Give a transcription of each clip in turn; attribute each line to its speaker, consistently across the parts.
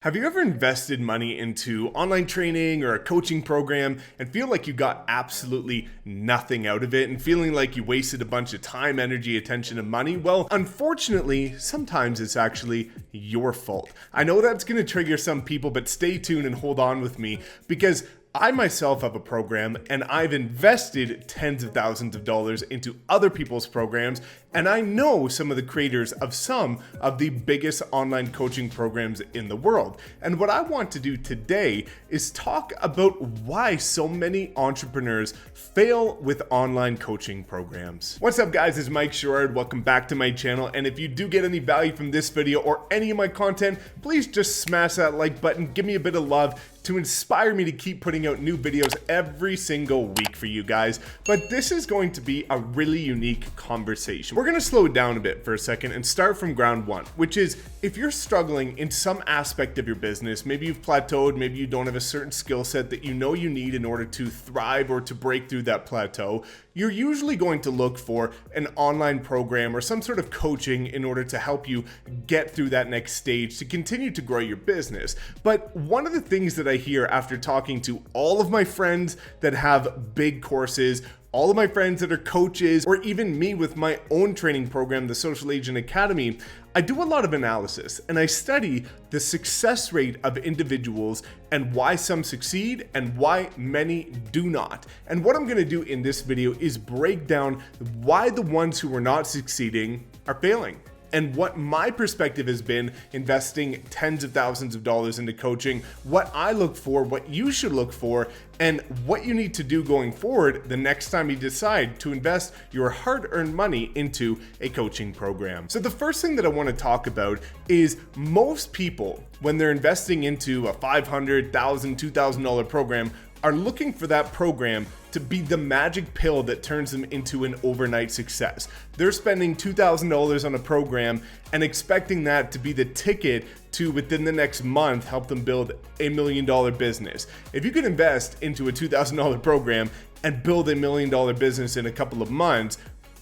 Speaker 1: Have you ever invested money into online training or a coaching program and feel like you got absolutely nothing out of it and feeling like you wasted a bunch of time, energy, attention, and money? Well, unfortunately, sometimes it's actually your fault. I know that's going to trigger some people, but stay tuned and hold on with me because I myself have a program and I've invested tens of thousands of dollars into other people's programs, and I know some of the creators of some of the biggest online coaching programs in the world. And what I want to do today is talk about why so many entrepreneurs fail with online coaching programs. What's up, guys? It's Mike Sherrard. Welcome back to my channel. And if you do get any value from this video or any of my content, please just smash that like button, give me a bit of love to inspire me to keep putting out new videos every single week for you guys. But this is going to be a really unique conversation. We're going to slow it down a bit for a second and start from ground one, which is if you're struggling in some aspect of your business, maybe you've plateaued, maybe you don't have a certain skill set that you know you need in order to thrive or to break through that plateau, you're usually going to look for an online program or some sort of coaching in order to help you get through that next stage to continue to grow your business. But one of the things that I hear after talking to all of my friends that have big courses, all of my friends that are coaches, or even me with my own training program, the Social Agent Academy, I do a lot of analysis and I study the success rate of individuals and why some succeed and why many do not. And what I'm going to do in this video is break down why the ones who are not succeeding are failing, and what my perspective has been investing tens of thousands of dollars into coaching, what I look for, what you should look for, and what you need to do going forward the next time you decide to invest your hard-earned money into a coaching program. So the first thing that I want to talk about is most people, when they're investing into a $500, $1,000, $2,000 program, are looking for that program to be the magic pill that turns them into an overnight success. They're spending $2,000 on a program and expecting that to be the ticket to, within the next month, help them build $1 million business. If you could invest into a $2,000 program and build $1 million business in a couple of months,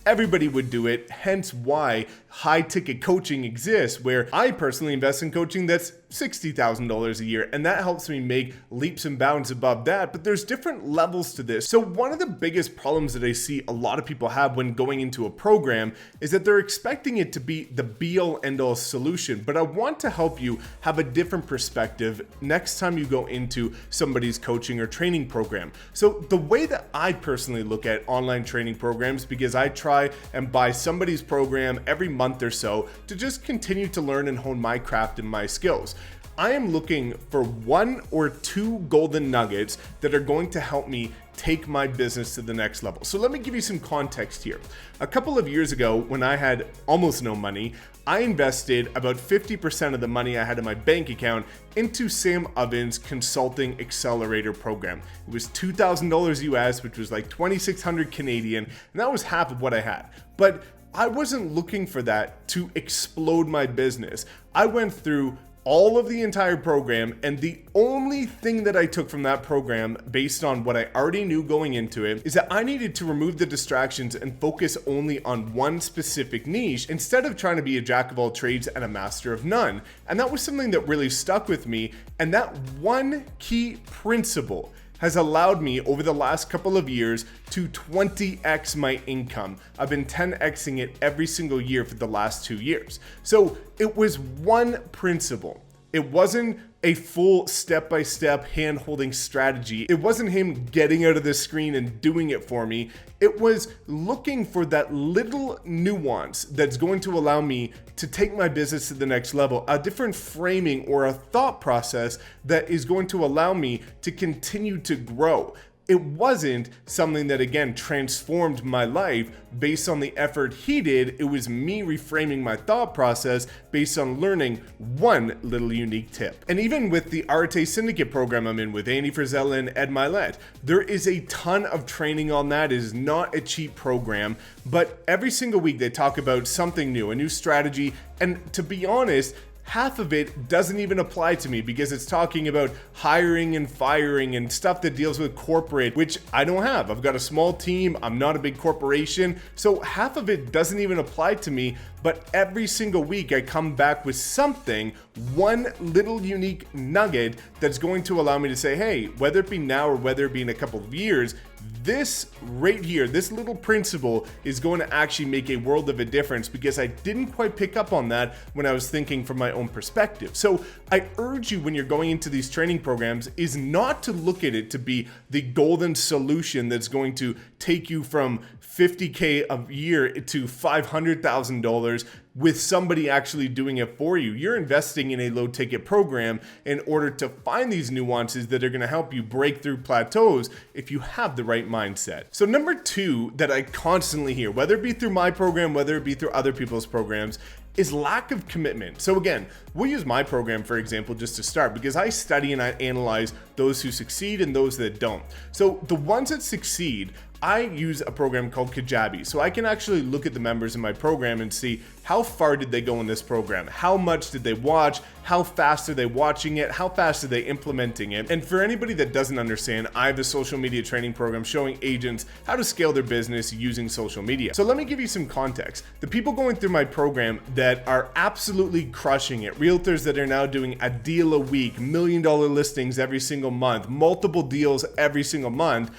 Speaker 1: everybody would do it, hence why high ticket coaching exists, where I personally invest in coaching that's $60,000 a year, and that helps me make leaps and bounds above that. But there's different levels to this. So one of the biggest problems that I see a lot of people have when going into a program is that they're expecting it to be the be-all end-all solution. But I want to help you have a different perspective next time you go into somebody's coaching or training program. So the way that I personally look at online training programs, because I try and buy somebody's program every month or so to just continue to learn and hone my craft and my skills, I am looking for one or two golden nuggets that are going to help me take my business to the next level. So let me give you some context here. A couple of years ago, when I had almost no money, I invested about 50% of the money I had in my bank account into Sam Oven's Consulting Accelerator program. It was $2,000 US, which was like 2,600 Canadian, and that was half of what I had. But I wasn't looking for that to explode my business. I went through all of the entire program, and the only thing that I took from that program, based on what I already knew going into it, is that I needed to remove the distractions and focus only on one specific niche instead of trying to be a jack of all trades and a master of none. And that was something that really stuck with me, and that one key principle has allowed me over the last couple of years to 20x my income. I've been 10xing it every single year for the last 2 years. So it was one principle. It wasn't a full step-by-step hand-holding strategy. It wasn't him getting out of the screen and doing it for me. It was looking for that little nuance that's going to allow me to take my business to the next level, a different framing or a thought process that is going to allow me to continue to grow. It wasn't something that, again, transformed my life based on the effort he did. It was me reframing my thought process based on learning one little unique tip. And even with the Arte Syndicate program I'm in with Andy Frisella and Ed Milet, there is a ton of training on that. It is not a cheap program, but every single week they talk about something new, a new strategy. And to be honest, half of it doesn't even apply to me because it's talking about hiring and firing and stuff that deals with corporate, which I don't have. I've got a small team. I'm not a big corporation. So half of it doesn't even apply to me. But every single week I come back with something, one little unique nugget that's going to allow me to say, hey, whether it be now or whether it be in a couple of years, this right here, this little principle is going to actually make a world of a difference because I didn't quite pick up on that when I was thinking from my own perspective. So I urge you when you're going into these training programs is not to look at it to be the golden solution that's going to take you from $50K a year to $500,000 with somebody actually doing it for you. You're investing in a low ticket program in order to find these nuances that are going to help you break through plateaus if you have the right mindset. So number two that I constantly hear, whether it be through my program, whether it be through other people's programs, is lack of commitment. So again, we'll use my program for example just to start because I study and I analyze those who succeed and those that don't. So the ones that succeed, I use a program called Kajabi. So I can actually look at the members in my program and see how far did they go in this program? How much did they watch? How fast are they watching it? How fast are they implementing it? And for anybody that doesn't understand, I have a social media training program showing agents how to scale their business using social media. So let me give you some context. The people going through my program that are absolutely crushing it, realtors that are now doing a deal a week, $1 million listings every single month, multiple deals every single month,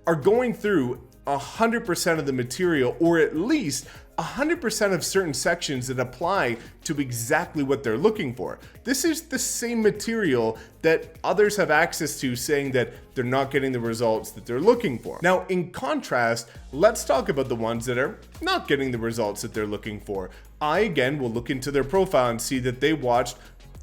Speaker 1: are going through 100% of the material, or at least 100% of certain sections that apply to exactly what they're looking for. This is the same material that others have access to, saying that they're not getting the results that they're looking for. Now, in contrast, let's talk about the ones that are not getting the results that they're looking for. I, again, will look into their profile and see that they watched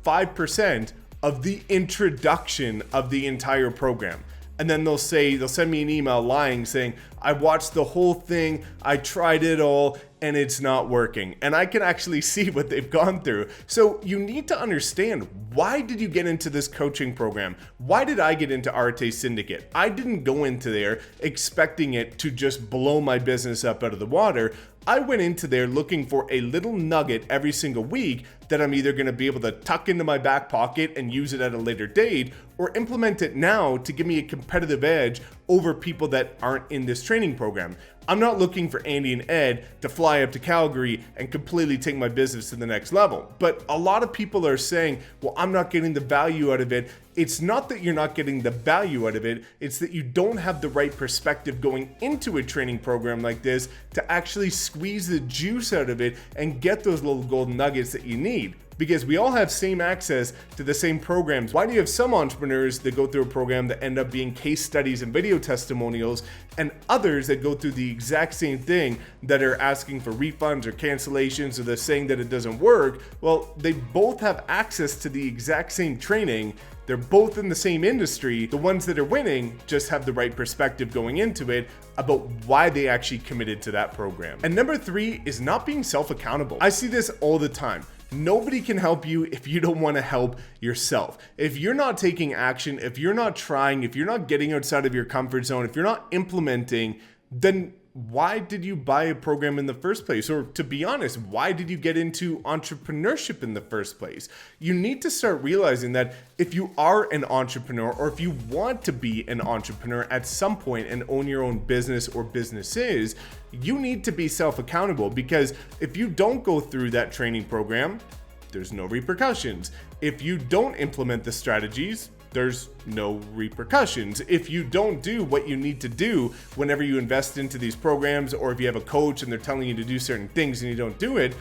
Speaker 1: 5% of the introduction of the entire program. And then they'll send me an email lying saying, I watched the whole thing, I tried it all, and it's not working. And I can actually see what they've gone through. So you need to understand, why did you get into this coaching program? Why did I get into Arte Syndicate? I didn't go into there expecting it to just blow my business up out of the water. I went into there looking for a little nugget every single week that I'm either going to be able to tuck into my back pocket and use it at a later date, or implement it now to give me a competitive edge over people that aren't in this training program. I'm not looking for Andy and Ed to fly up to Calgary and completely take my business to the next level. But a lot of people are saying, well, I'm not getting the value out of it. It's not that you're not getting the value out of it. It's that you don't have the right perspective going into a training program like this to actually squeeze the juice out of it and get those little golden nuggets that you need. Because we all have same access to the same programs. Why do you have some entrepreneurs that go through a program that end up being case studies and video testimonials, and others that go through the exact same thing that are asking for refunds or cancellations, or they're saying that it doesn't work? Well, they both have access to the exact same training. They're both in the same industry. The ones that are winning just have the right perspective going into it about why they actually committed to that program. And number three is not being self-accountable. I see this all the time. Nobody can help you if you don't want to help yourself. If you're not taking action, if you're not trying, if you're not getting outside of your comfort zone, if you're not implementing, then why did you buy a program in the first place? Or to be honest, why did you get into entrepreneurship in the first place? You need to start realizing that if you are an entrepreneur, or if you want to be an entrepreneur at some point and own your own business or businesses, you need to be self-accountable, because if you don't go through that training program, there's no repercussions. If you don't implement the strategies, there's no repercussions. If you don't do what you need to do whenever you invest into these programs, or if you have a coach and they're telling you to do certain things and you don't do it,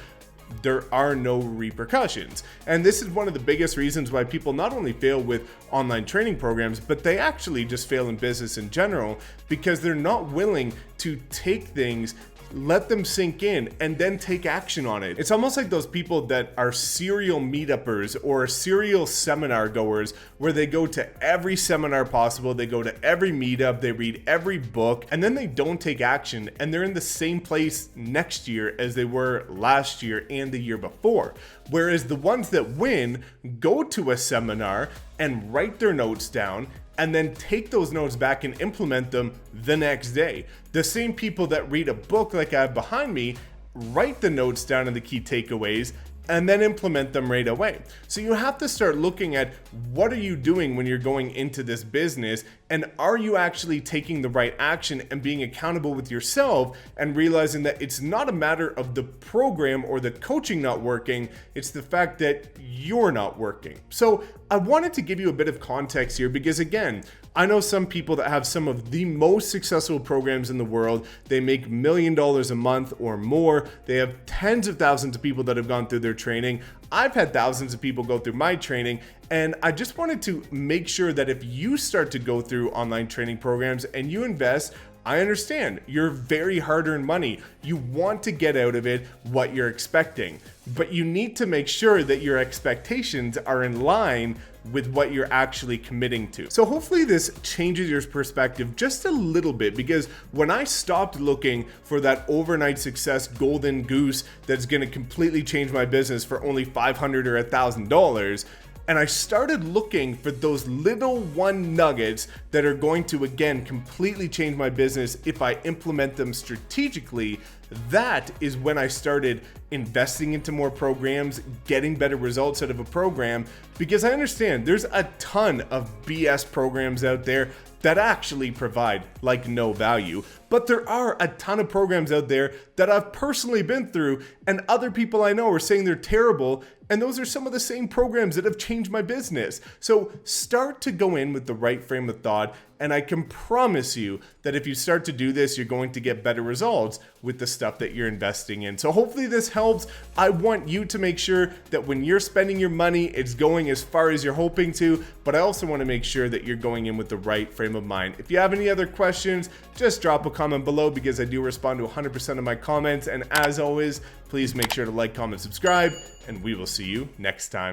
Speaker 1: there are no repercussions. And this is one of the biggest reasons why people not only fail with online training programs, but they actually just fail in business in general, because they're not willing to take things, let them sink in, and then take action on it. It's almost like those people that are serial meetuppers or serial seminar goers, where they go to every seminar possible, they go to every meetup, they read every book, and then they don't take action, and they're in the same place next year as they were last year and the year before. Whereas the ones that win go to a seminar and write their notes down, and then take those notes back and implement them the next day. The same people that read a book like I have behind me, write the notes down and the key takeaways, and then implement them right away. So you have to start looking at what are you doing when you're going into this business, and are you actually taking the right action and being accountable with yourself and realizing that it's not a matter of the program or the coaching not working, it's the fact that you're not working. So I wanted to give you a bit of context here because, again, I know some people that have some of the most successful programs in the world. They make $1 million a month or more. They have tens of thousands of people that have gone through their training. I've had thousands of people go through my training, and I just wanted to make sure that if you start to go through online training programs and you invest, I understand you're very hard-earned money. You want to get out of it what you're expecting, but you need to make sure that your expectations are in line with what you're actually committing to. So hopefully this changes your perspective just a little bit, because when I stopped looking for that overnight success golden goose that's gonna completely change my business for only $500 or $1,000, and I started looking for those little one nuggets that are going to, again, completely change my business if I implement them strategically, that is when I started investing into more programs, getting better results out of a program, because I understand there's a ton of BS programs out there that actually provide like no value. But there are a ton of programs out there that I've personally been through and other people I know are saying they're terrible, and those are some of the same programs that have changed my business. So start to go in with the right frame of thought, and I can promise you that if you start to do this, you're going to get better results with the stuff that you're investing in. So hopefully this helps. I want you to make sure that when you're spending your money, it's going as far as you're hoping to, but I also want to make sure that you're going in with the right frame of mind. If you have any other questions, just drop a comment below, because I do respond to 100% of my comments. And as always, please make sure to like, comment, subscribe, and we will see you next time.